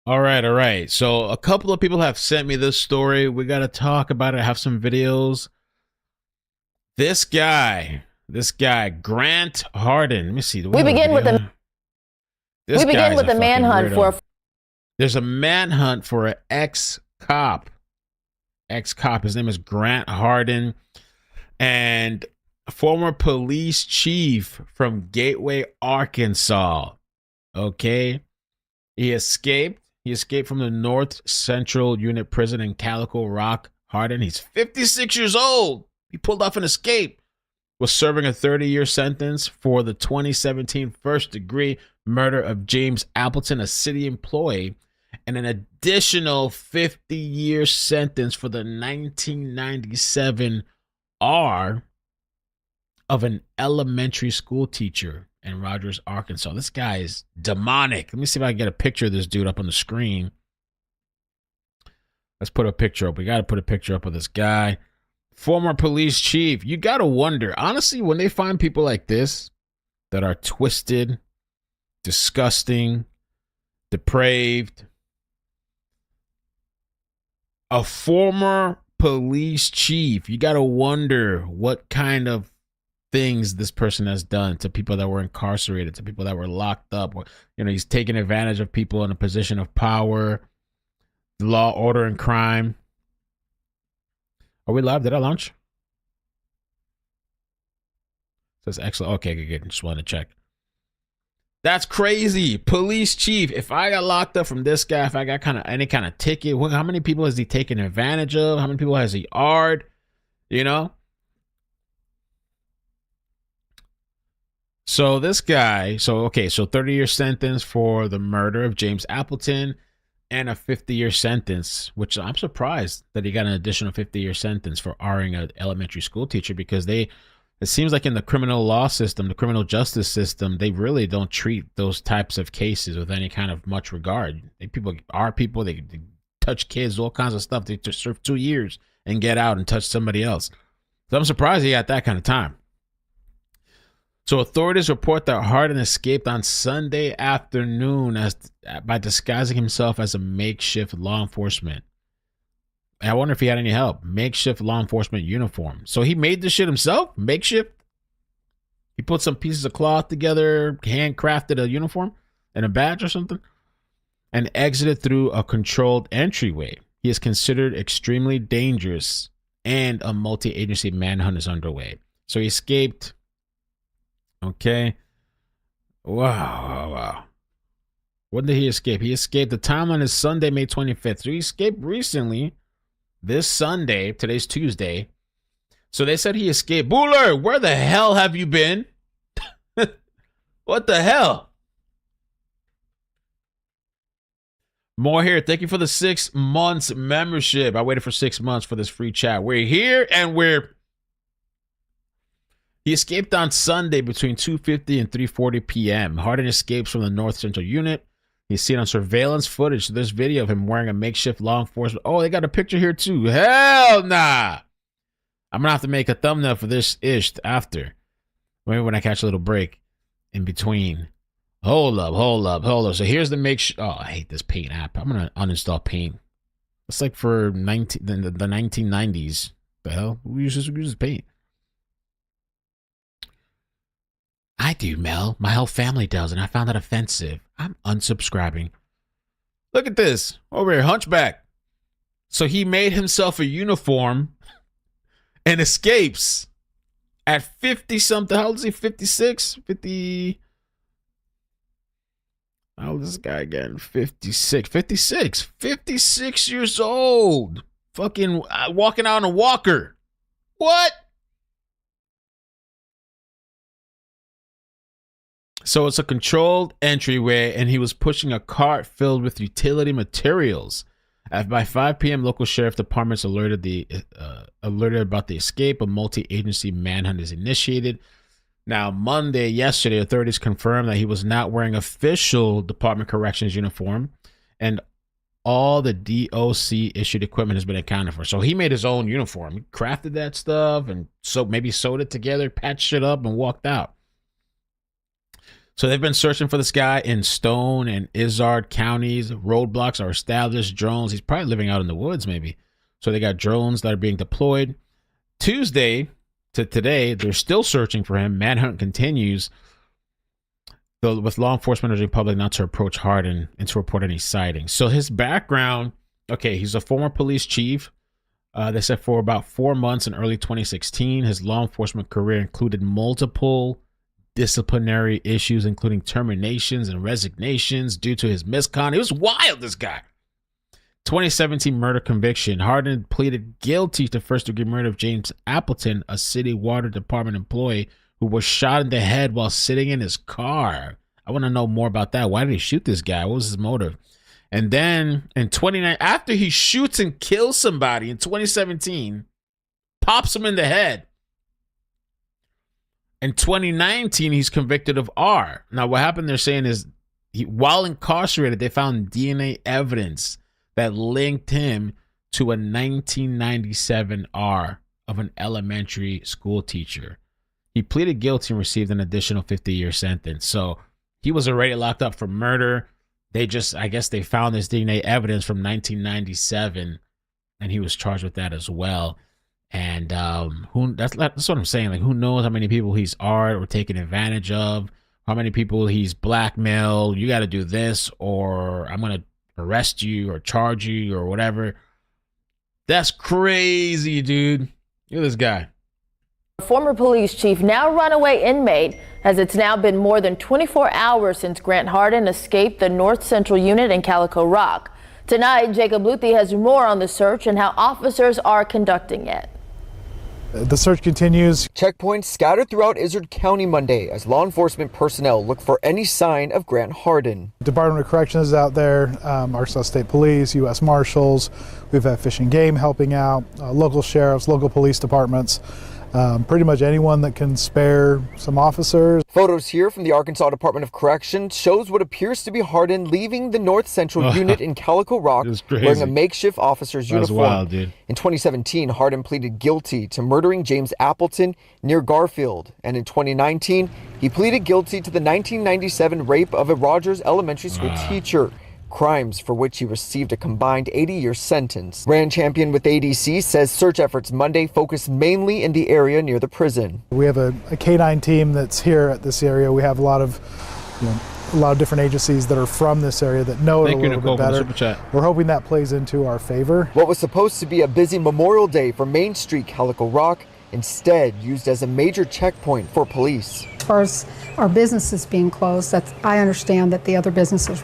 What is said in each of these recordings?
All right, all right. So a couple of people have sent me this story. We got to talk about it. I have some videos. This guy, Grant Hardin. Let me see. Do we We have a begin with video? the This guy's a fucking manhunt weirdo. for There's a manhunt for an ex-cop. Ex-cop. His name is Grant Hardin, and a former police chief from Gateway, Arkansas. Okay, he escaped. He escaped from the North Central Unit Prison in Calico Rock. Hardin, he's 56 years old. He pulled off an escape. Was serving a 30-year sentence for the 2017 first-degree murder of James Appleton, a city employee, and an additional 50-year sentence for the 1997 R of an elementary school teacher in Rogers, Arkansas. This guy is demonic. Let me see if I can get a picture of this dude up on the screen. Let's put a picture up. We got to put a picture up of this guy. Former police chief. You got to wonder, honestly, when they find people like this that are twisted, disgusting, depraved, a former police chief, you got to wonder what kind of things this person has done to people that were incarcerated, to people that were locked up. He's taking advantage of people in a position of power, law, order, and crime. Are we live? Did I launch? Says excellent. Okay, good. Just wanted to check. That's crazy. Police chief. If I got locked up from this guy, if I got any kind of ticket, how many people has he taken advantage of? How many people has he AR'd? So this guy, so 30-year sentence for the murder of James Appleton and a 50-year sentence, which I'm surprised that he got an additional 50-year sentence for R-ing an elementary school teacher, because it seems like in the criminal law system, the criminal justice system, they really don't treat those types of cases with any kind of much regard. They touch kids, all kinds of stuff. They just serve 2 years and get out and touch somebody else. So I'm surprised he got that kind of time. So authorities report that Hardin escaped on Sunday afternoon by disguising himself as a makeshift law enforcement. And I wonder if he had any help. Makeshift law enforcement uniform. So he made this shit himself? Makeshift? He put some pieces of cloth together, handcrafted a uniform and a badge or something, and exited through a controlled entryway. He is considered extremely dangerous, and a multi-agency manhunt is underway. So he escaped. Okay. Wow. When did he escape? He escaped. The timeline is Sunday, May 25th. So he escaped recently. This Sunday. Today's Tuesday. So they said he escaped. Bueller, where the hell have you been? What the hell? More here. Thank you for the 6 months membership. I waited for 6 months for this free chat. We're here and He escaped on Sunday between 2:50 and 3:40 p.m. Hardin escapes from the North Central Unit. He's seen on surveillance footage. So there's video of him wearing a makeshift law enforcement. Oh, they got a picture here too. Hell nah. I'm going to have to make a thumbnail for this ish after. Maybe when I catch a little break in between. Hold up. So here's the makeshift. Oh, I hate this Paint app. I'm going to uninstall Paint. It's like for the 1990s. The hell? Who uses Paint? I do, Mel. My whole family does, and I found that offensive. I'm unsubscribing. Look at this. Over here, Hunchback. So he made himself a uniform and escapes at 50-something. How old is he? 56? 50... How old is this guy again? 56. 56 years old. Fucking walking out on a walker. What? So it's a controlled entryway, and he was pushing a cart filled with utility materials. By 5 p.m., local sheriff departments alerted about the escape. A multi-agency manhunt is initiated. Now, yesterday, authorities confirmed that he was not wearing official Department of Corrections uniform, and all the DOC issued equipment has been accounted for. So he made his own uniform. He crafted that stuff and maybe sewed it together, patched it up, and walked out. So they've been searching for this guy in Stone and Izard counties. Roadblocks are established. Drones. He's probably living out in the woods, maybe. So they got drones that are being deployed. Tuesday to today, they're still searching for him. Manhunt continues, though, with law enforcement urging public not to approach Hardin and to report any sightings. So his background, okay, he's a former police chief. They said for about 4 months in early 2016, his law enforcement career included multiple disciplinary issues, including terminations and resignations due to his misconduct. It was wild, this guy. 2017 murder conviction. Hardin pleaded guilty to first-degree murder of James Appleton, a city water department employee who was shot in the head while sitting in his car. I want to know more about that. Why did he shoot this guy? What was his motive? And then in 29, after he shoots and kills somebody in 2017, pops him in the head. In 2019, he's convicted of R. Now, what happened, they're saying, is while incarcerated, they found DNA evidence that linked him to a 1997 R of an elementary school teacher. He pleaded guilty and received an additional 50-year sentence. So he was already locked up for murder. They just, I guess they found this DNA evidence from 1997, and he was charged with that as well. And that's what I'm saying. Like, who knows how many people he's R'd or taken advantage of, how many people he's blackmailed. You got to do this, or I'm going to arrest you or charge you or whatever. That's crazy, dude. Look at this guy. Former police chief, now runaway inmate, as it's now been more than 24 hours since Grant Hardin escaped the North Central Unit in Calico Rock. Tonight, Jacob Luthi has more on the search and how officers are conducting it. The search continues. Checkpoints scattered throughout Izard County Monday as law enforcement personnel look for any sign of Grant Hardin. Department of Corrections is out there, Arkansas State Police, U.S. Marshals. We've had Fish and Game helping out, local sheriffs, local police departments. Pretty much anyone that can spare some officers. Photos here from the Arkansas Department of Corrections shows what appears to be Hardin leaving the North Central Unit in Calico Rock wearing a makeshift officer's uniform. Wild, dude. In 2017, Hardin pleaded guilty to murdering James Appleton near Garfield. And in 2019, he pleaded guilty to the 1997 rape of a Rogers Elementary School teacher. Crimes for which he received a combined 80-year sentence. Rand Champion with ADC says search efforts Monday focused mainly in the area near the prison. We have a K-9 team that's here at this area. We have a lot of different agencies that are from this area that know it a little bit better. We're hoping that plays into our favor. What was supposed to be a busy Memorial Day for Main Street Calico Rock instead used as a major checkpoint for police. As far as our businesses being closed, I understand that the other businesses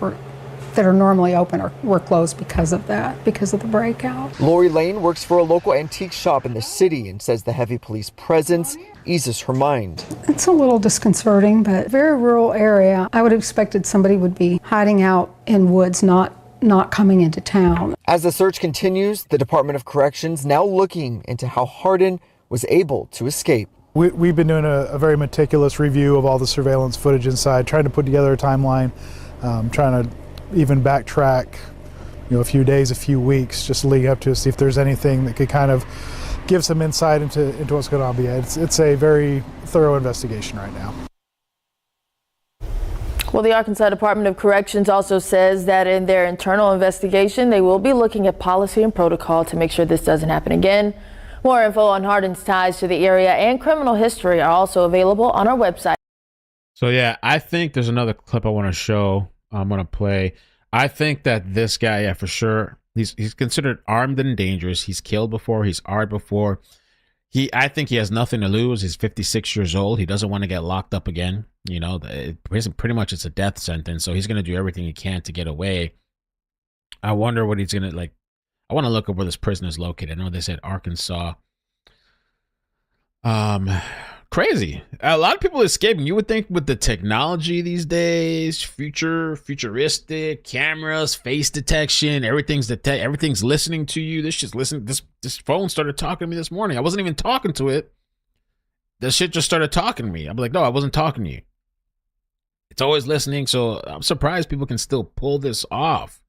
that are normally open were closed because of that, because of the breakout. Lori Lane works for a local antique shop in the city and says the heavy police presence eases her mind. It's a little disconcerting, but very rural area. I would have expected somebody would be hiding out in woods, not coming into town. As the search continues, the Department of Corrections now looking into how Hardin was able to escape. We've been doing a very meticulous review of all the surveillance footage inside, trying to put together a timeline, trying to even backtrack, a few days, a few weeks, just leading up to see if there's anything that could kind of give some insight into what's going on. But yeah, it's a very thorough investigation right now. Well, the Arkansas Department of Corrections also says that in their internal investigation, they will be looking at policy and protocol to make sure this doesn't happen again. More info on Hardin's ties to the area and criminal history are also available on our website. So yeah, I think there's another clip I want to show. I'm going to play. I think that this guy, yeah, for sure, he's considered armed and dangerous. He's killed before. He's R'd before. I think he has nothing to lose. He's 56 years old. He doesn't want to get locked up again. Pretty much it's a death sentence. So he's going to do everything he can to get away. I wonder what he's going to, I want to look up where this prison is located. I know they said Arkansas. Crazy. A lot of people are escaping. You would think with the technology these days, futuristic cameras, face detection, everything's listening to you. This phone started talking to me this morning. I wasn't even talking to it. This shit just started talking to me. I'm like, no, I wasn't talking to you. It's always listening. So I'm surprised people can still pull this off.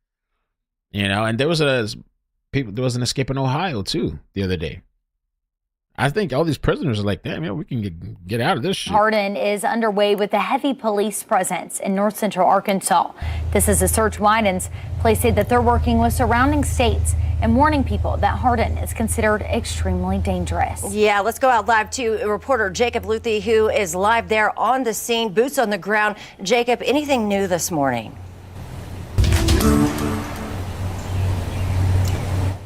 And there was an escape in Ohio too the other day. I think all these prisoners are like, damn, we can get out of this shit. Hardin is underway with a heavy police presence in north central Arkansas. This is a search widens. Police say that they're working with surrounding states and warning people that Hardin is considered extremely dangerous. Yeah, let's go out live to reporter Jacob Luthi, who is live there on the scene, boots on the ground. Jacob, anything new this morning?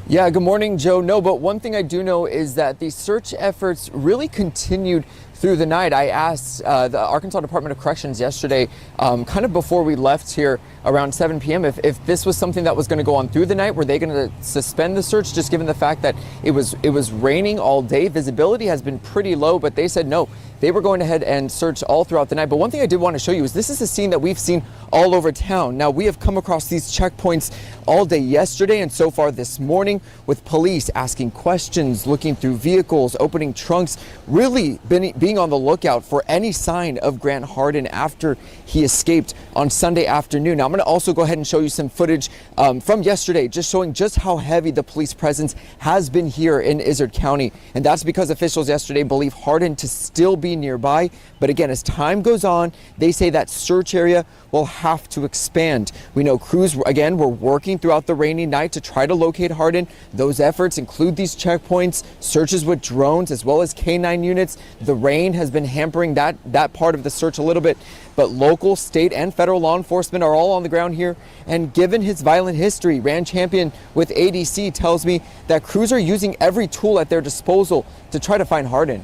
Yeah, good morning, Joe. No, but one thing I do know is that the search efforts really continued through the night. I asked the Arkansas Department of Corrections yesterday, kind of before we left here around 7 p.m., if this was something that was going to go on through the night. Were they going to suspend the search, just given the fact that it was raining all day? Visibility has been pretty low, but they said no. They were going ahead and search all throughout the night. But one thing I did want to show you is this is a scene that we've seen all over town. Now, we have come across these checkpoints all day yesterday and so far this morning, with police asking questions, looking through vehicles, opening trunks, really being on the lookout for any sign of Grant Hardin after he escaped on Sunday afternoon. Now, I'm going to also go ahead and show you some footage from yesterday, just showing just how heavy the police presence has been here in Izard County. And that's because officials yesterday believe Hardin to still be nearby. But again, as time goes on, they say that search area will have to expand. We know crews, again, were working throughout the rainy night to try to locate Hardin. Those efforts include these checkpoints, searches with drones, as well as K9 units. The rain has been hampering that part of the search a little bit, but local, state, and federal law enforcement are all on the ground here. And given his violent history, Rand Champion with ADC tells me that crews are using every tool at their disposal to try to find Hardin.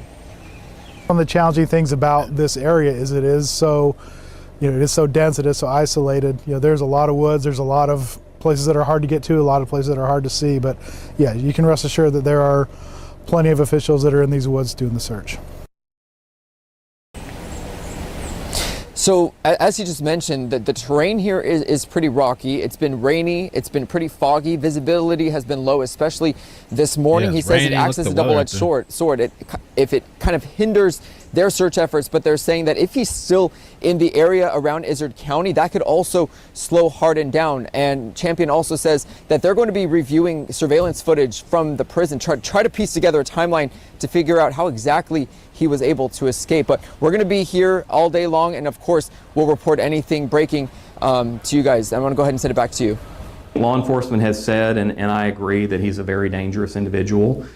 One of the challenging things about this area is it is so, it is so dense, it is so isolated. There's a lot of woods, there's a lot of places that are hard to get to, a lot of places that are hard to see. But yeah, you can rest assured that there are plenty of officials that are in these woods doing the search. So as you just mentioned, the terrain here is pretty rocky. It's been rainy. It's been pretty foggy. Visibility has been low, especially this morning. Yeah, he says it acts as a double-edged sword. If it kind of hinders their search efforts, but they're saying that if he's still in the area around Izard County, that could also slow Hardin down. And Champion also says that they're going to be reviewing surveillance footage from the prison, try to piece together a timeline to figure out how exactly he was able to escape. But we're going to be here all day long, and of course, we'll report anything breaking to you guys. I'm going to go ahead and send it back to you. Law enforcement has said, and I agree, that he's a very dangerous individual.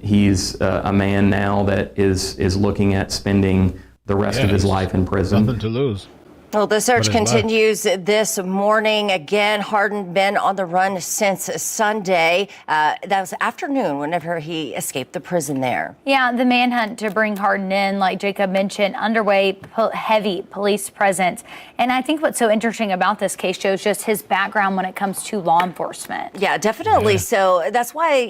He's a man now that is looking at spending the rest of his life in prison. Nothing to lose. Well, the search continues this morning. Again, Hardin been on the run since Sunday. That was afternoon whenever he escaped the prison there. Yeah, the manhunt to bring Hardin in, like Jacob mentioned, underway, heavy police presence. And I think what's so interesting about this case shows just his background when it comes to law enforcement. Yeah, definitely. Yeah. So that's why,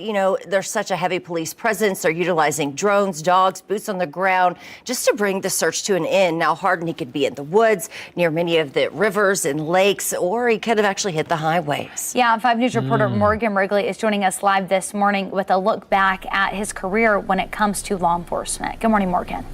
there's such a heavy police presence. They're utilizing drones, dogs, boots on the ground, just to bring the search to an end. Now, Hardin, he could be in the woods, near many of the rivers and lakes, or he could have actually hit the highways. Yeah, 5 News reporter Morgan Wrigley is joining us live this morning with a look back at his career when it comes to law enforcement. Good morning, Morgan.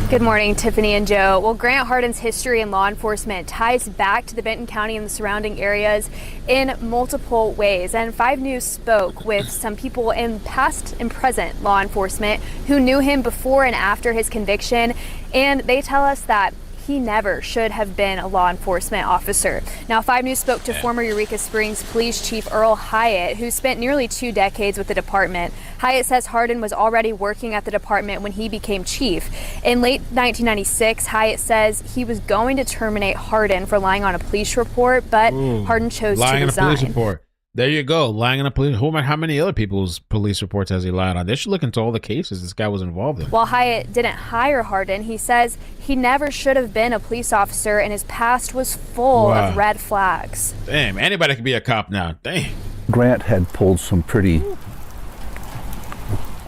Good morning, Tiffany and Joe. Well, Grant Hardin's history in law enforcement ties back to the Benton County and the surrounding areas in multiple ways. And 5 News spoke with some people in past and present law enforcement who knew him before and after his conviction. And they tell us that he never should have been a law enforcement officer. Now, 5 News spoke to former Eureka Springs Police Chief Earl Hyatt, who spent nearly 2 decades with the department. Hyatt says Hardin was already working at the department when he became chief. In late 1996, Hyatt says he was going to terminate Hardin for lying on a police report, but Hardin chose to resign. Lying on a police report. There you go. Lying on a police. How many other people's police reports has he lied on? They should look into all the cases this guy was involved in. While Hyatt didn't hire Hardin, he says he never should have been a police officer and his past was full of red flags. Damn, anybody could be a cop now. Damn. Grant had pulled some pretty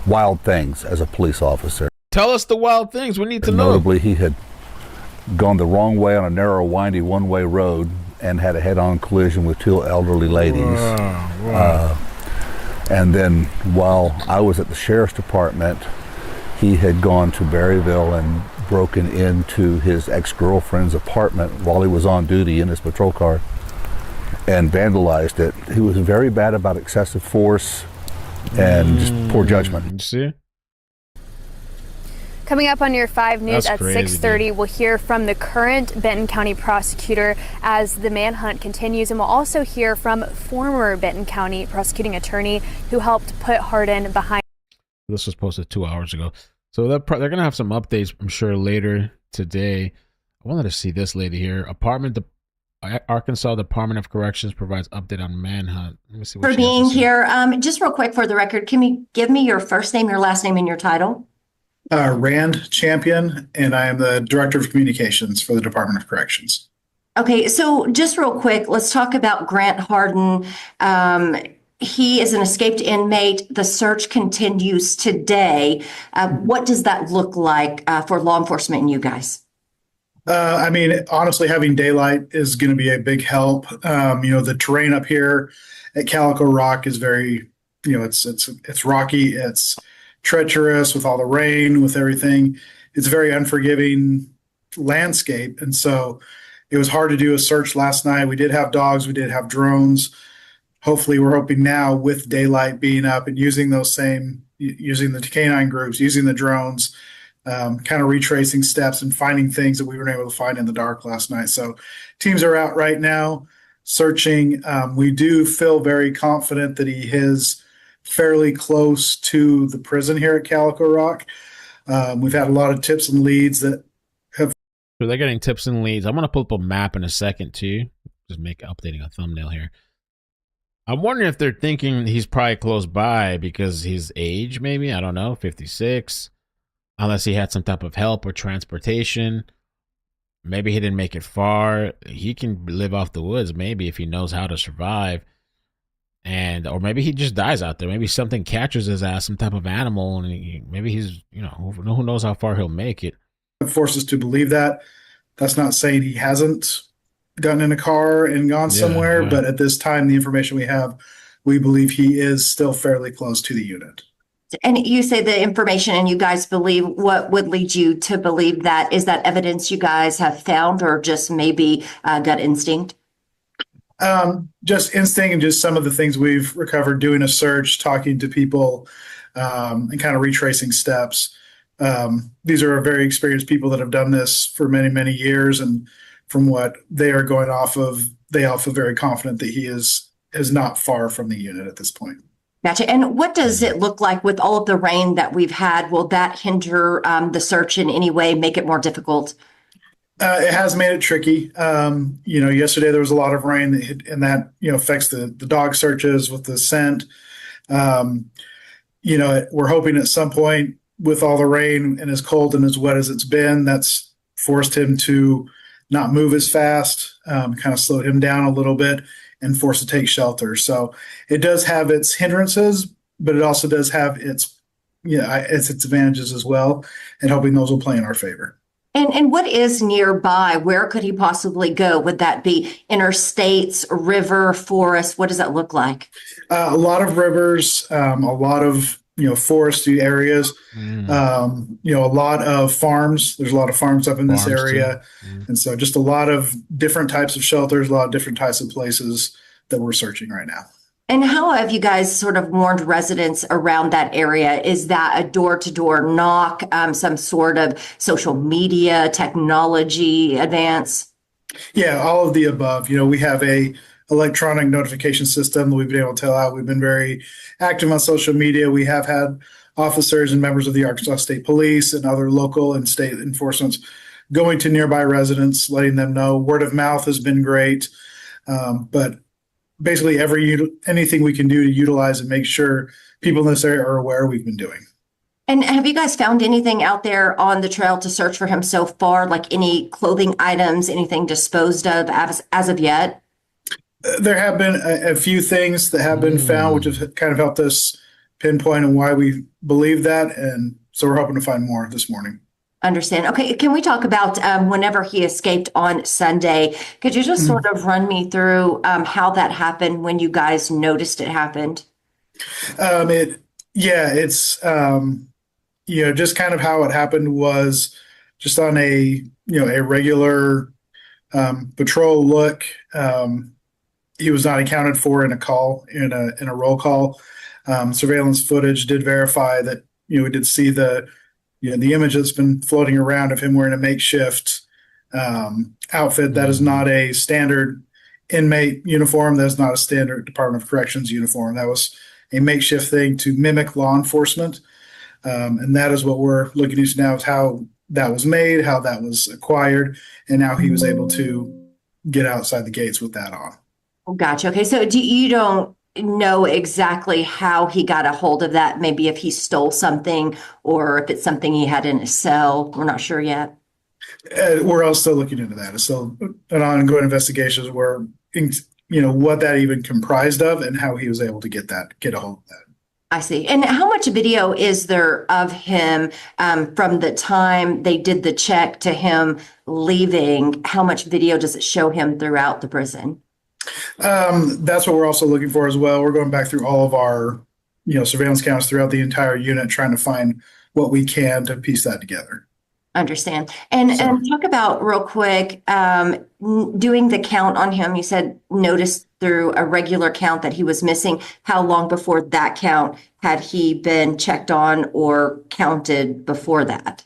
wild things as a police officer. Tell us the wild things. We need to know. Notably, he had gone the wrong way on a narrow, windy one-way road and had a head-on collision with 2 elderly ladies. And then while I was at the sheriff's department, he had gone to Berryville and broken into his ex-girlfriend's apartment while he was on duty in his patrol car and vandalized it. He was very bad about excessive force, and just poor judgment. See? Coming up on your 5 News That's at crazy, 6:30, we'll hear from the current Benton County prosecutor as the manhunt continues, and we'll also hear from former Benton County prosecuting attorney who helped put Hardin behind. This was posted 2 hours ago. So they're going to have some updates, I'm sure, later today. I wanted to see this lady here. Arkansas Department of Corrections provides update on manhunt. Let me see what for being here. Just real quick for the record, can you give me your first name, your last name, and your title? Rand Champion, and I am the Director of Communications for the Department of Corrections. Okay, so just real quick, let's talk about Grant Hardin. He is an escaped inmate. The search continues today. What does that look like for law enforcement and you guys? I mean, honestly, having daylight is going to be a big help. The terrain up here at Calico Rock is very, it's rocky. It's treacherous with all the rain, with everything. It's a very unforgiving landscape. And so it was hard to do a search last night. We did have dogs. We did have drones. Hopefully we're hoping now with daylight being up and using using the canine groups, using the drones, kind of retracing steps and finding things that we weren't able to find in the dark last night. So teams are out right now searching. We do feel very confident that he is fairly close to the prison here at Calico Rock. We've had a lot of tips and leads that have. So they're getting tips and leads. I'm going to pull up a map in a second too. Just updating a thumbnail here. I'm wondering if they're thinking he's probably close by because his age, maybe, I don't know, 56. Unless he had some type of help or transportation. Maybe he didn't make it far. He can live off the woods, maybe, if he knows how to survive. Or maybe he just dies out there. Maybe something catches his ass, some type of animal, and maybe he's, who knows how far he'll make it. It forces us to believe that. That's not saying he hasn't gotten in a car and gone somewhere, but at this time, the information we have, we believe he is still fairly close to the unit. And you say the information and you guys believe, what would lead you to believe that? Is that evidence you guys have found or just maybe gut instinct? Just instinct and just some of the things we've recovered doing a search, talking to people, and kind of retracing steps. These are very experienced people that have done this for many, many years. And from what they are going off of, they all feel very confident that he is not far from the unit at this point. Gotcha. And what does it look like with all of the rain that we've had? Will that hinder the search in any way, make it more difficult? It has made it tricky. Yesterday there was a lot of rain and that affects the dog searches with the scent. We're hoping at some point with all the rain and as cold and as wet as it's been, that's forced him to not move as fast, kind of slowed him down a little bit and forced to take shelter. So it does have its hindrances, but it also does have its advantages as well, and hoping those will play in our favor. And what is nearby? Where could he possibly go? Would that be interstates, river, forest? What does that look like? A lot of rivers, a lot of foresty areas, a lot of farms. There's a lot of farms up in this area. And so just a lot of different types of shelters, a lot of different types of places that we're searching right now. And how have you guys sort of warned residents around that area? Is that a door-to-door knock, some sort of social media, technology advance? Yeah, all of the above. We have a electronic notification system that we've been able to tell out. We've been very active on social media. We have had officers and members of the Arkansas State Police and other local and state enforcements going to nearby residents, letting them know. Word of mouth has been great. But basically anything we can do to utilize and make sure people in this area are aware we've been doing. And have you guys found anything out there on the trail to search for him so far, like any clothing items, anything disposed of as of yet? There have been a few things that have been found, which have kind of helped us pinpoint and why we believe that. And so we're hoping to find more this morning. Understand. Okay. Can we talk about whenever he escaped on Sunday? Could you just sort of run me through how that happened when you guys noticed it happened? It's just kind of how it happened was just on a regular patrol look. He was not accounted for in a call, in a roll call. Surveillance footage did verify that, we did see the image that's been floating around of him wearing a makeshift outfit. That is not a standard inmate uniform. That's not a standard Department of Corrections uniform. That was a makeshift thing to mimic law enforcement. And that is what we're looking into now, is how that was made, how that was acquired, and how he was able to get outside the gates with that on. Gotcha. Okay. So you don't know exactly how he got a hold of that? Maybe if he stole something or if it's something he had in his cell? We're not sure yet. We're all still looking into that. It's still an ongoing investigation where, what that even comprised of and how he was able to get a hold of that. I see. And how much video is there of him from the time they did the check to him leaving? How much video does it show him throughout the prison? That's what we're also looking for as well. We're going back through all of our, surveillance cameras throughout the entire unit, trying to find what we can to piece that together. Understand. And talk about real quick, doing the count on him. You said noticed through a regular count that he was missing. How long before that count had he been checked on or counted before that?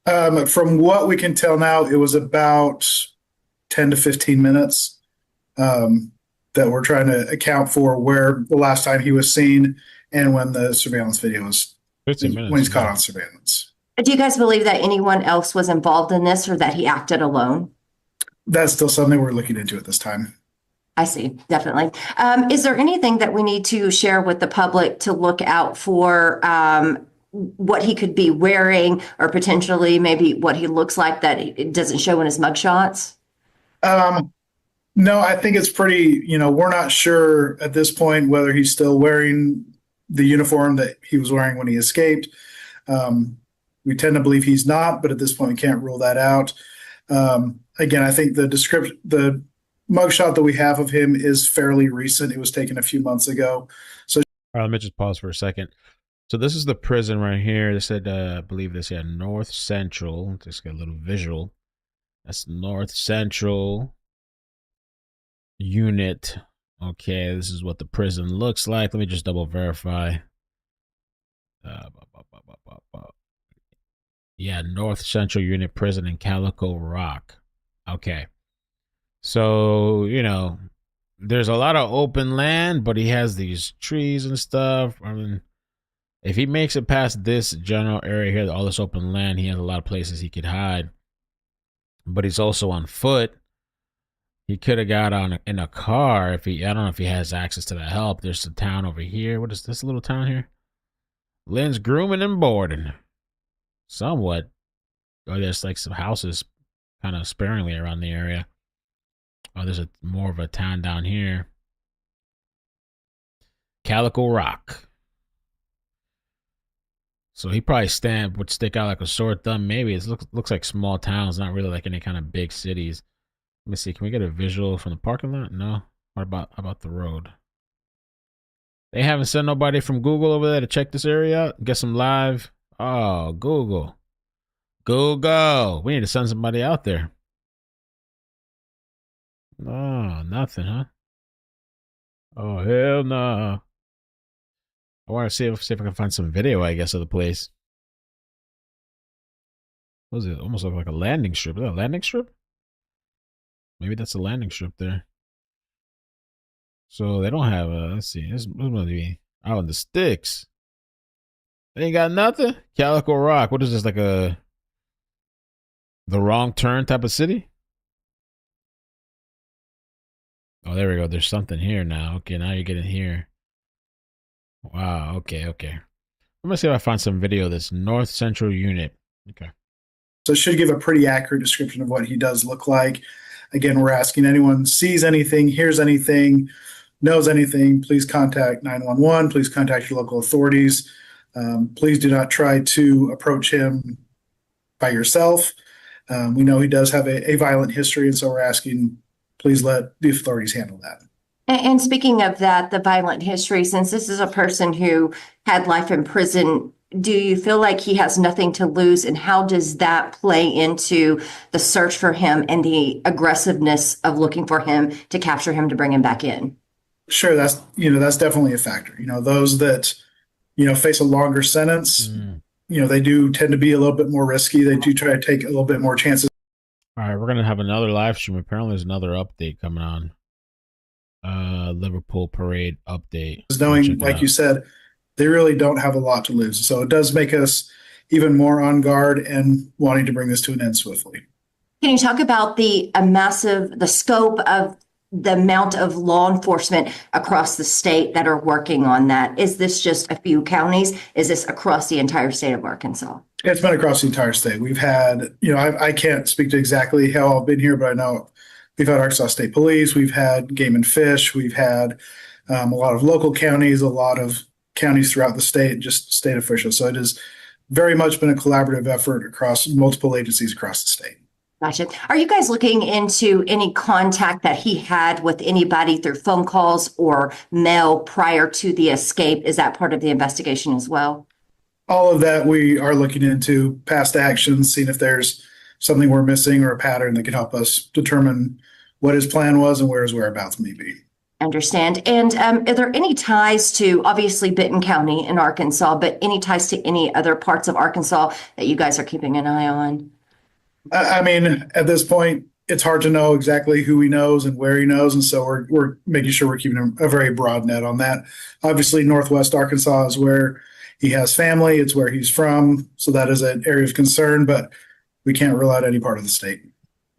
From what we can tell now, it was about 10 to 15 minutes that we're trying to account for where the last time he was seen and when the surveillance video was, 15 minutes, when he's caught on surveillance. Do you guys believe that anyone else was involved in this or that he acted alone? That's still something we're looking into at this time. I see, definitely. Is there anything that we need to share with the public to look out for, what he could be wearing or potentially maybe what he looks like that it doesn't show in his mugshots? No, I think it's pretty, we're not sure at this point whether he's still wearing the uniform that he was wearing when he escaped. We tend to believe he's not, but at this point we can't rule that out. Again, I think the mugshot that we have of him is fairly recent. It was taken a few months ago. So, all right, let me just pause for a second. So this is the prison right here. They said, I believe this, North Central. Just get a little visual. That's North Central Unit. Okay, this is what the prison looks like. Let me just double verify. Yeah, North Central Unit Prison in Calico Rock. Okay. So, there's a lot of open land, but he has these trees and stuff. I mean, if he makes it past this general area here, all this open land, he has a lot of places he could hide. But he's also on foot. He could have got in a car I don't know if he has access to that help. There's a town over here. What is this little town here? Lynn's Grooming and Boarding. Somewhat. Oh, there's like some houses kind of sparingly around the area. Oh, there's more of a town down here. Calico Rock. So he probably would stick out like a sore thumb. Maybe it looks like small towns, not really like any kind of big cities. Let me see. Can we get a visual from the parking lot? No. What about the road? They haven't sent nobody from Google over there to check this area out? Get some live. Oh, Google. We need to send somebody out there. Oh, nothing, huh? Oh, hell no. I want to see if I can find some video, I guess, of the place. What is it? Almost look like a landing strip. Is that a landing strip? Maybe that's a landing strip there. So they don't have a, let's see. This must be out in the sticks. They ain't got nothing? Calico Rock. What is this, like the wrong turn type of city? Oh, there we go. There's something here now. Okay, now you're getting here. Wow, okay. I'm going to see if I find some video of this North Central Unit. Okay. So it should give a pretty accurate description of what he does look like. Again, we're asking anyone sees anything, hears anything, knows anything, please contact 911. Please contact your local authorities. Please do not try to approach him by yourself. We know he does have a violent history, and so we're asking, please let the authorities handle that. And speaking of that, the violent history, since this is a person who had life in prison, do you feel like he has nothing to lose? And how does that play into the search for him and the aggressiveness of looking for him to capture him to bring him back in? Sure, that's definitely a factor. Those that face a longer sentence, Mm. they do tend to be a little bit more risky. They do try to take a little bit more chances. All right, we're gonna have another live stream. Apparently, there's another update coming on. Liverpool parade update. Let me Knowing, check it like you out. said, they really don't have a lot to lose. So it does make us even more on guard and wanting to bring this to an end swiftly. Can you talk about the scope of the amount of law enforcement across the state that are working on that? Is this just a few counties? Is this across the entire state of Arkansas? It's been across the entire state. We've had, I can't speak to exactly how I've been here, but I know we've had Arkansas State Police, we've had Game and Fish, we've had a lot of local counties, a lot of counties throughout the state, just state officials. So it has very much been a collaborative effort across multiple agencies across the state. Gotcha. Are you guys looking into any contact that he had with anybody through phone calls or mail prior to the escape? Is that part of the investigation as well? All of that we are looking into past actions, seeing if there's something we're missing or a pattern that can help us determine what his plan was and where his whereabouts may be. Understand. And are there any ties to obviously Benton County in Arkansas, but any ties to any other parts of Arkansas that you guys are keeping an eye on? I mean, at this point, it's hard to know exactly who he knows and where he knows, and so we're making sure we're keeping a very broad net on that. Obviously, Northwest Arkansas is where he has family; it's where he's from, so that is an area of concern. But we can't rule out any part of the state.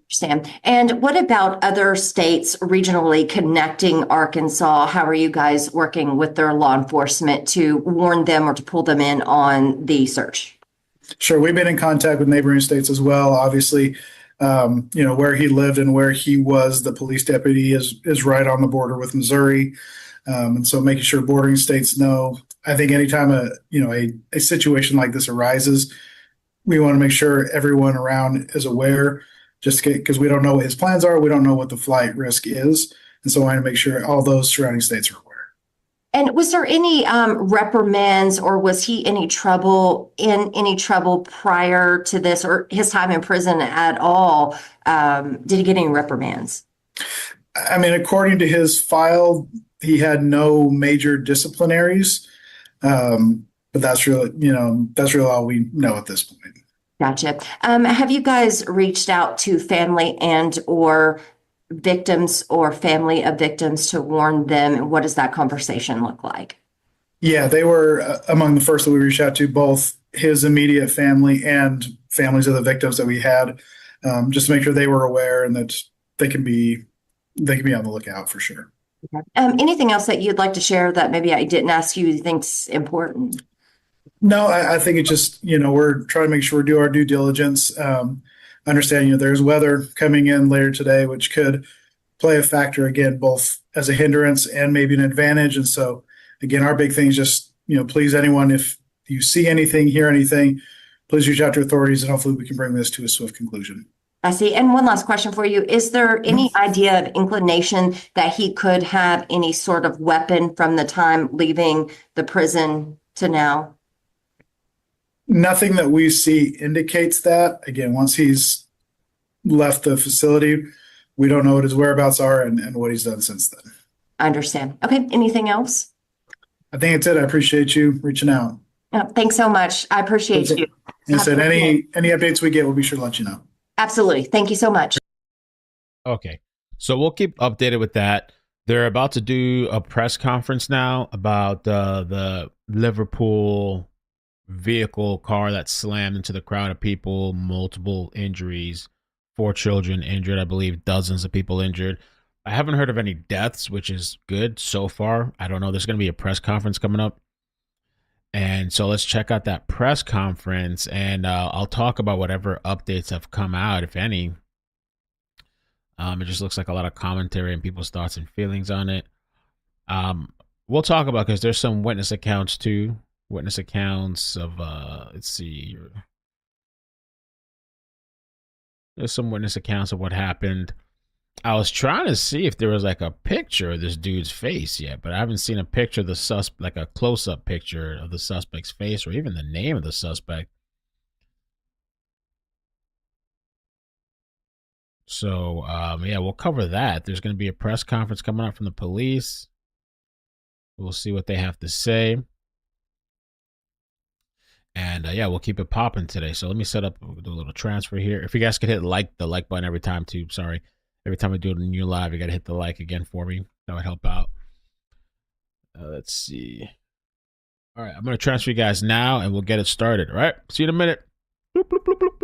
Understand. And what about other states regionally connecting Arkansas? How are you guys working with their law enforcement to warn them or to pull them in on the search? Sure, we've been in contact with neighboring states as well. Obviously, where he lived and where he was the police deputy is right on the border with Missouri, and so making sure bordering states know. I think anytime a situation like this arises, we want to make sure everyone around is aware, just because we don't know what his plans are, we don't know what the flight risk is, and so I want to make sure all those surrounding states are aware. And was there any reprimands or was he in any trouble prior to this or his time in prison at all? Did he get any reprimands? I mean, according to his file, he had no major disciplinaries, but that's really all we know at this point. Gotcha. Have you guys reached out to family and or victims or family of victims to warn them? And what does that conversation look like? Yeah, they were among the first that we reached out to, both his immediate family and families of the victims that we had, just to make sure they were aware and that they can be on the lookout for sure. Okay. Anything else that you'd like to share that maybe I didn't ask you think's important? No, I think it's just, we're trying to make sure we do our due diligence. Understanding there's weather coming in later today, which could play a factor again, both as a hindrance and maybe an advantage. And so, again, our big thing is just, please, anyone, if you see anything, hear anything, please reach out to authorities and hopefully we can bring this to a swift conclusion. I see. And one last question for you. Is there any idea of inclination that he could have any sort of weapon from the time leaving the prison to now? Nothing that we see indicates that. Again, once he's left the facility, we don't know what his whereabouts are and what he's done since then. I understand. Okay. Anything else? I think it's it. I appreciate you reaching out. Thanks so much. I appreciate you. And said any updates we get, we'll be sure to let you know. Absolutely. Thank you so much. Okay. So we'll keep updated with that. They're about to do a press conference now about the Liverpool vehicle car that slammed into the crowd of people, multiple injuries, 4 children injured, I believe dozens of people injured. I haven't heard of any deaths, which is good so far. I don't know. There's going to be a press conference coming up. And so let's check out that press conference and I'll talk about whatever updates have come out, if any. It just looks like a lot of commentary and people's thoughts and feelings on it. We'll talk about, because there's some witness accounts too. Witness accounts of, let's see. There's some witness accounts of what happened. I was trying to see if there was like a picture of this dude's face yet, but I haven't seen a picture of the suspect, like a close-up picture of the suspect's face or even the name of the suspect. So, yeah, we'll cover that. There's going to be a press conference coming up from the police. We'll see what they have to say. And yeah, we'll keep it popping today. So let me set up, we'll do a little transfer here. If you guys could hit the like button every time too. Sorry. Every time I do a new live, you got to hit the like again for me. That would help out. Let's see. All right, I'm going to transfer you guys now and we'll get it started. All right. See you in a minute. Bloop, bloop, bloop, bloop.